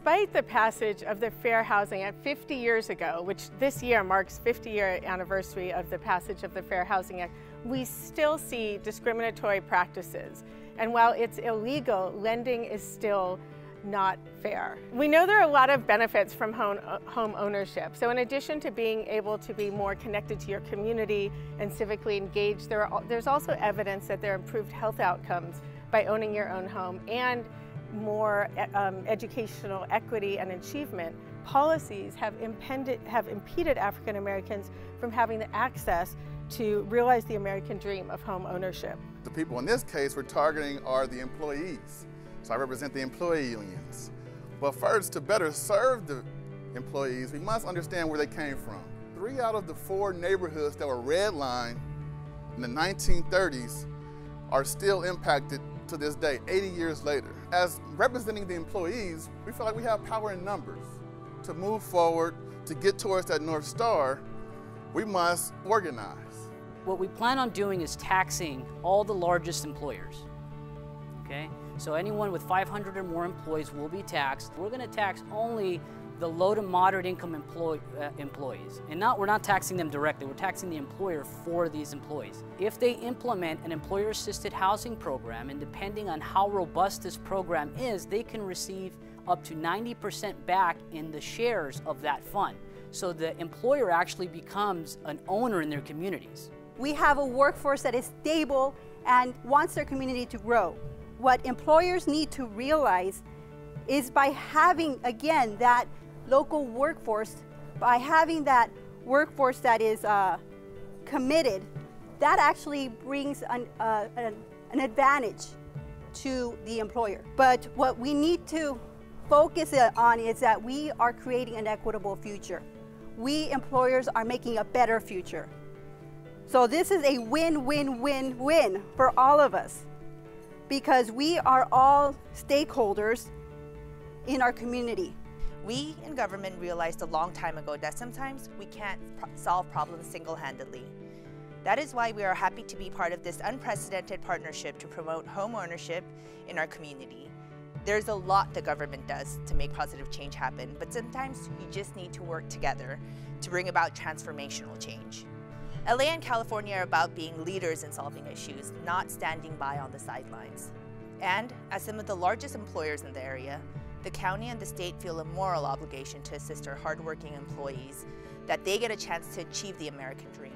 Despite the passage of the Fair Housing Act 50 years ago, which this year marks 50-year anniversary of the passage of the Fair Housing Act, we still see discriminatory practices. And while it's illegal, lending is still not fair. We know there are a lot of benefits from home ownership. So in addition to being able to be more connected to your community and civically engaged, there's also evidence that there are improved health outcomes by owning your own home and more educational equity and achievement. Policies have impeded African Americans from having the access to realize the American dream of home ownership. The people in this case we're targeting are the employees. So I represent the employee unions. But first, to better serve the employees, we must understand where they came from. 3 out of the 4 neighborhoods that were redlined in the 1930s are still impacted to this day, 80 years later. As representing the employees, we feel like we have power in numbers. To move forward, to get towards that North Star, we must organize. What we plan on doing is taxing all the largest employers, okay? So anyone with 500 or more employees will be taxed. We're going to tax only the low to moderate income employees. And we're not taxing them directly, we're taxing the employer for these employees. If they implement an employer-assisted housing program, and depending on how robust this program is, they can receive up to 90% back in the shares of that fund. So the employer actually becomes an owner in their communities. We have a workforce that is stable and wants their community to grow. What employers need to realize is by having, again, that local workforce, by having that workforce that is committed, that actually brings an advantage to the employer. But what we need to focus on is that we are creating an equitable future. We employers are making a better future. So this is a win-win-win-win for all of us, because we are all stakeholders in our community. We in government realized a long time ago that sometimes we can't solve problems single-handedly. That is why we are happy to be part of this unprecedented partnership to promote home ownership in our community. There's a lot the government does to make positive change happen, but sometimes you just need to work together to bring about transformational change. LA and California are about being leaders in solving issues, not standing by on the sidelines. And as some of the largest employers in the area, the county and the state feel a moral obligation to assist our hardworking employees, that they get a chance to achieve the American dream.